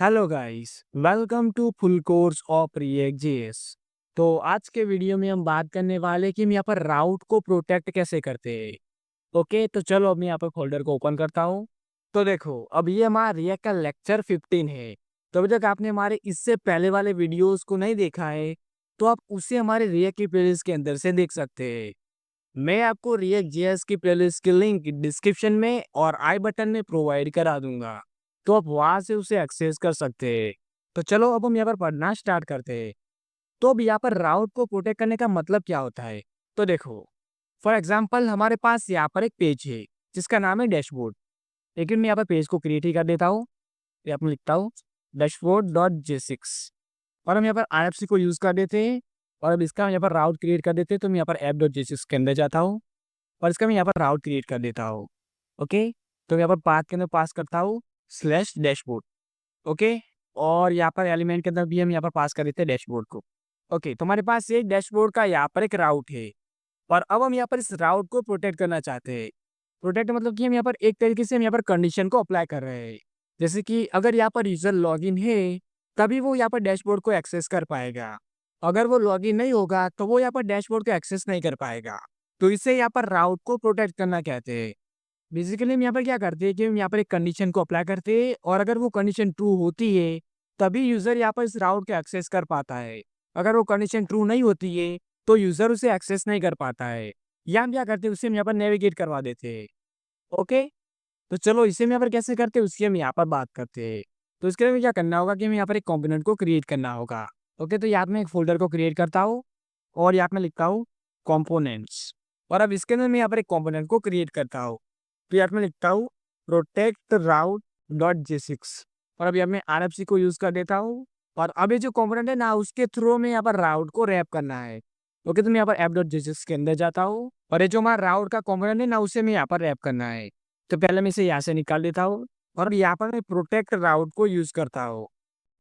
Hello guys, welcome to full course of React JS. तो आज के वीडियो में हम बात करने वाले कि हम यहाँ पर राउट को प्रोटेक्ट कैसे करते हैं। ओके, तो चलो अब मैं यहाँ पर फोल्डर को ओपन करता हूँ। तो देखो, अब ये हमारा रिएक्ट का लेक्चर 15 है। तो अभी तक आपने हमारे इससे पहले वाले वीडियोस को नहीं देखा है तो आप उसे हमारे रिएक्ट की प्लेलिस्ट के अंदर से देख सकते हैं। मैं आपको रिएक्ट जेएस की प्लेलिस्ट की लिंक डिस्क्रिप्शन में और आई बटन में प्रोवाइड करा दूंगा, तो आप वहां से उसे एक्सेस कर सकते हैं। तो चलो अब हम यहाँ पर पढ़ना स्टार्ट करते हैं। तो अब यहाँ पर राउट को प्रोटेक्ट करने का मतलब क्या होता है। तो देखो, फॉर एग्जाम्पल हमारे पास यहाँ पर एक पेज है जिसका नाम है डैशबोर्ड। लेकिन मैं यहाँ पर पेज को क्रिएट ही कर देता हूँ। यहाँ पर लिखता हूँ dashboard.j6 और हम यहाँ पर IFC को यूज कर देते हैं। और अब इसका हम यहाँ पर राउट क्रिएट कर देते हैं। तो मैं यहाँ पर app.j6 के अंदर जाता हूँ और इसका मैं यहाँ पर राउट क्रिएट कर देता हूँ। ओके, तो यहाँ पर पाथ के अंदर पास करता हूँ /डैशबोर्ड। ओके, और यहाँ पर एलिमेंट के अंदर भी हम यहाँ पर पास कर देते हैं डैशबोर्ड को। ओके, तो हमारे पास एक डैशबोर्ड का यहाँ पर एक राउट है और अब हम यहाँ पर इस राउट को प्रोटेक्ट करना चाहते हैं। प्रोटेक्ट मतलब कि हम यहाँ पर एक तरीके से हम यहाँ पर कंडीशन को अप्लाई कर रहे हैं। जैसे कि अगर यहाँ पर यूजर लॉगिन है तभी वो यहाँ पर डैशबोर्ड को एक्सेस कर पाएगा। अगर वो लॉगिन नहीं होगा तो वो यहाँ पर डैशबोर्ड को एक्सेस नहीं कर पाएगा। तो इसे यहाँ पर राउट को प्रोटेक्ट करना कहते हैं। बेसिकली हम यहाँ पर क्या करते हैं कि हम यहाँ पर एक कंडीशन को अप्लाई करते हैं और अगर वो कंडीशन ट्रू होती है तभी यूजर यहाँ पर इस राउट को एक्सेस कर पाता है। अगर वो कंडीशन ट्रू नहीं होती है तो यूजर उसे एक्सेस नहीं कर पाता है। या हम क्या करते हैं, उसे हम यहाँ पर नेविगेट करवा देते हैं। ओके, तो चलो इसे हम यहाँ पर कैसे करते हैं उसकी हम यहाँ पर बात करते हैं। तो इसके लिए हमें क्या करना होगा कि हमें यहाँ पर एक कंपोनेंट को क्रिएट करना होगा। ओके, तो यहाँ पे मैं एक फोल्डर को क्रिएट करता हूँ और यहाँ पे मैं लिखता हूँ कंपोनेंट्स। और अब इसके अंदर मैं यहाँ पर एक कंपोनेंट को क्रिएट करता हूँ। तो यहाँ पे मैं लिखता हूँ प्रोटेक्ट राउट डॉट जे6 और अब यहाँ मैं RFC को यूज कर देता हूँ। और अब ये जो कंपोनेंट है ना उसके थ्रू में यहाँ पर राउट को रैप करना है। ओके, तो मैं यहाँ पर app.j6 के अंदर जाता हूँ और ये जो हमारा राउट का कंपोनेंट है ना उसे मैं यहाँ पर रैप करना है। तो पहले मैं इसे यहाँ से निकाल देता हूँ और यहाँ पर मैं प्रोटेक्ट राउट को यूज करता हूँ।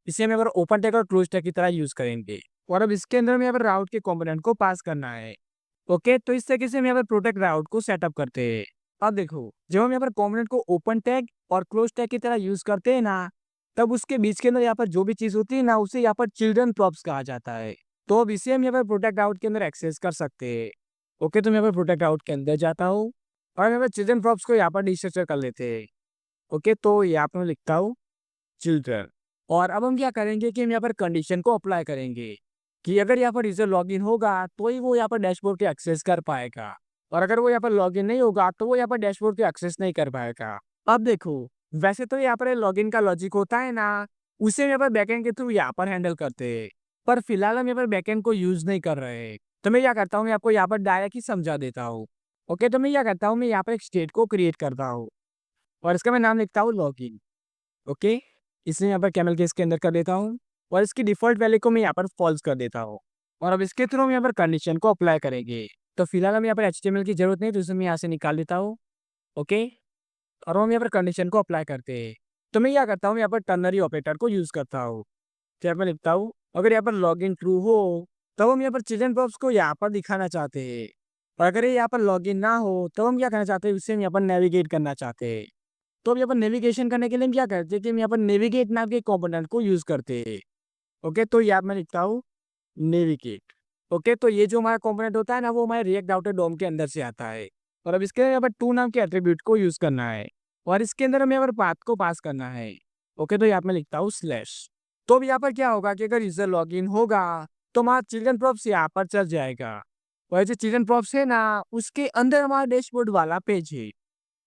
इसे हम यहाँ पर ओपन टैग और क्लोज टैग की तरह यूज करेंगे। और अब इसके अंदर में यहाँ पर राउट के कंपोनेंट को पास करना है। ओके, तो इस तरीके से हम यहाँ पर प्रोटेक्ट राउट को सेटअप करते हैं। अब देखो, जब हम यहाँ पर कंपोनेंट को ओपन टैग और क्लोज टैग की तरह यूज करते हैं ना तब उसके बीच के अंदर यहाँ पर जो भी चीज होती है ना उसे यहाँ पर चिल्ड्रन प्रॉप्स कहा जाता है। तो अब इसे हम यहाँ पर प्रोटेक्ट राउट के अंदर एक्सेस कर सकते हैं। ओके, तो मैं यहाँ पर प्रोटेक्ट राउट के अंदर जाता हूँ और यहाँ पर चिल्ड्रन प्रॉप्स को यहाँ पर डिस्ट्रक्चर कर लेते हैं। ओके, तो यहाँ पर मैं लिखता हूँ चिल्ड्रन। और अब हम क्या करेंगे कि हम यहाँ पर कंडीशन को अप्लाई करेंगे कि अगर यहाँ पर यूजर लॉगिन होगा तो ही वो यहाँ पर डैशबोर्ड के एक्सेस कर पाएगा। और अगर वो यहाँ पर लॉगिन नहीं होगा तो वो यहाँ पर डैशबोर्ड के एक्सेस नहीं कर पाएगा। अब देखो, वैसे तो यहाँ पर लॉगिन का लॉजिक होता है ना उसे हम यहाँ पर बैकएंड के थ्रू यहाँ पर हैंडल करते हैं। पर फिलहाल हम यहाँ पर बैकएंड को यूज नहीं कर रहे हैं। तो मैं क्या करता हूँ, मैं आपको यहाँ पर डायरेक्ट ही समझा देता हूँ। ओके, तो मैं क्या करता हूँ, मैं यहाँ पर एक स्टेट को क्रिएट करता हूँ और इसका मैं नाम लिखता हूँ लॉगिन। ओके, इसे यहाँ पर कैमल केस के अंदर कर देता हूँ और इसकी डिफॉल्ट वैल्यू को मैं यहाँ पर फॉल्स कर देता हूँ। और अब इसके थ्रू हम यहाँ पर कंडीशन को अप्लाई करेंगे। तो फिलहाल हम यहाँ पर HTML की जरूरत नहीं तो इसे मैं यहाँ से निकाल देता हूँ। ओके, और हम यहाँ पर कंडीशन को अप्लाई करते हैं। तो मैं क्या करता हूँ, यहाँ पर टर्नरी ऑपरेटर को यूज करता हूँ। तो यहाँ पर लिखता हूँ अगर यहाँ पर लॉग इन ट्रू हो तब हम यहाँ पर चिल्ड्रन प्रॉप्स को यहाँ पर दिखाना चाहते हैं। और अगर ये यहाँ पर लॉग इन ना हो तब हम क्या करना चाहते हैं, उससे हम यहाँ पर नेविगेट करना चाहते हैं। तो अब यहाँ पर नेविगेशन करने के लिए हम क्या करते हैं कि हम यहाँ पर नेविगेट नाम के कंपोनेंट को यूज करते हैं। ओके, तो यहाँ मैं लिखता हूँ नेविगेट। ओके, तो ये जो हमारा कंपोनेंट होता है ना वो हमारे रिएक्ट आउटर डोम के अंदर से आता है। और अब इसके यहाँ पर टू नाम के एट्रीब्यूट को यूज करना है और इसके अंदर हमें यहाँ पर पाथ को पास करना है। ओके, तो यहाँ मैं लिखता हूँ / तो अब यहाँ पर क्या होगा कि अगर यूजर लॉग इन होगा तो हमारा चिल्ड्रन प्रॉप्स यहाँ पर चल जाएगा। और जो चिल्ड्रन प्रॉप्स है ना उसके अंदर हमारा डैशबोर्ड वाला पेज है।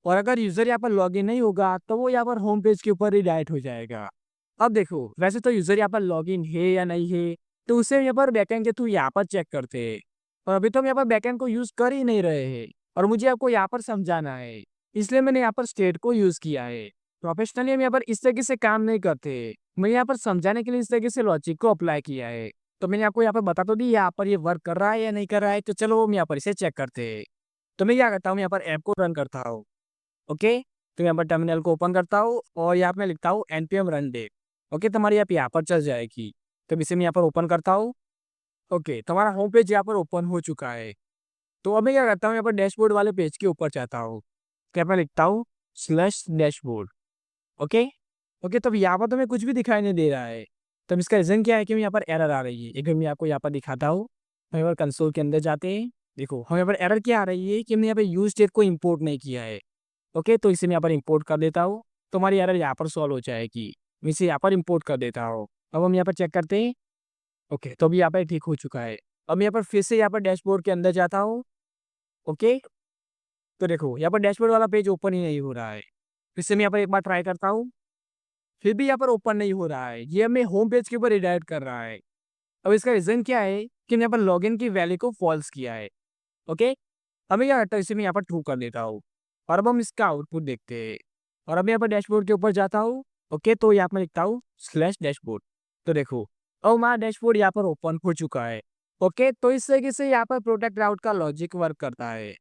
और अगर यूजर यहाँ पर लॉगिन नहीं होगा तो वो यहाँ पर होम पेज के ऊपर रिडायरेक्ट हो जाएगा। अब देखो, वैसे तो यूजर यहाँ पर लॉगिन है या नहीं है तो उसे यहाँ पर बैकएंड के थ्रू यहाँ पर चेक करते हैं। और अभी तो हम यहाँ पर बैकएंड को यूज कर ही नहीं रहे हैं और मुझे आपको यहाँ पर समझाना है, इसलिए मैंने यहाँ पर स्टेट को यूज किया है। प्रोफेशनली हम यहाँ पर इस तरीके से काम नहीं करते। मैं यहाँ पर समझाने के लिए इस तरीके से लॉजिक को अप्लाई किया है। तो मैंने आपको यहाँ पर बता तो दी यहाँ पर ये वर्क कर रहा है या नहीं कर रहा है। तो चलो हम यहाँ पर इसे चेक करते हैं। तो मैं क्या करता हूँ, यहाँ पर ऐप को रन करता हूँ। ओके, तो यहाँ पर टर्मिनल को ओपन करता हूँ और यहाँ पे मैं लिखता हूँ npm run dev। ओके, तो हमारी ऐप यहाँ पर चल जाएगी। तो इसे मैं यहाँ पर ओपन करता हूँ। ओके, तो हमारा होम पेज यहाँ पर ओपन हो चुका है। तो अब मैं क्या करता हूँ, यहाँ पर डैशबोर्ड वाले पेज के ऊपर जाता हूँ। तो यहाँ पर लिखता हूँ /डैशबोर्ड। ओके, ओके, तो यहाँ पर तो हमें कुछ भी दिखाई नहीं दे रहा है। तो इसका रीज़न क्या है कि यहाँ पर एरर आ रही है। एक बार मैं आपको यहाँ पर दिखाता हूँ। हम यहाँ पर कंसोल के अंदर जाते हैं। देखो, हम यहाँ पर एरर क्या आ रही है कि हमने यहाँ पे यूज़ स्टेट को इम्पोर्ट नहीं किया है। ओके, तो इसे मैं यहाँ पर इम्पोर्ट कर देता हूँ, तो हमारी एरर यहाँ पर सॉल्व हो जाएगी। मैं इसे यहाँ पर इम्पोर्ट कर देता हूँ। अब हम यहाँ पर चेक करते हैं। ओके, तो अभी यहाँ पे ठीक हो चुका है। अब मैं यहाँ पर फिर से यहाँ पर डैशबोर्ड के अंदर जाता हूँ। ओके, तो देखो यहाँ पर डैशबोर्ड वाला पेज ओपन ही नहीं हो रहा है। फिर से मैं यहाँ पर एक बार ट्राई करता हूँ, फिर भी यहाँ पर ओपन नहीं हो रहा है। ये हमें होम पेज के ऊपर रिडायरेक्ट कर रहा है। अब इसका रीज़न क्या है कि मैंने यहाँ पर लॉगिन की वैल्यू को फॉल्स किया है। ओके, हमें क्या लगता है, इसे मैं यहाँ पर ट्रू कर देता हूँ और अब हम इसका आउटपुट देखते हैं। और अब मैं यहाँ पर डैशबोर्ड के ऊपर जाता हूँ। ओके, तो यहाँ पर लिखता हूँ स्लैश डैशबोर्ड। तो देखो, अब हमारा डैशबोर्ड यहाँ पर ओपन हो चुका है। ओके, तो इस तरीके से यहाँ पर प्रोटेक्ट राउट का लॉजिक वर्क करता है।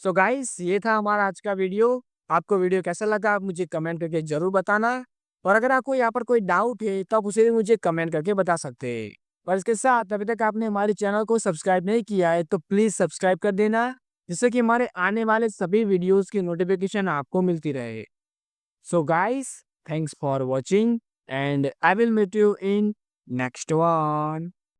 सो गाइस, ये था हमारा आज का वीडियो। आपको वीडियो कैसा लगा आप मुझे कमेंट करके ज़रूर बताना। और अगर आपको यहाँ पर कोई डाउट है तो आप उसे भी मुझे कमेंट करके बता सकते हैं। और इसके साथ अभी तक आपने हमारे चैनल को सब्सक्राइब नहीं किया है तो प्लीज़ सब्सक्राइब कर देना, जिससे कि हमारे आने वाले सभी वीडियोस की नोटिफिकेशन आपको मिलती रहे। So guys, thanks for watching and I will meet you in next one.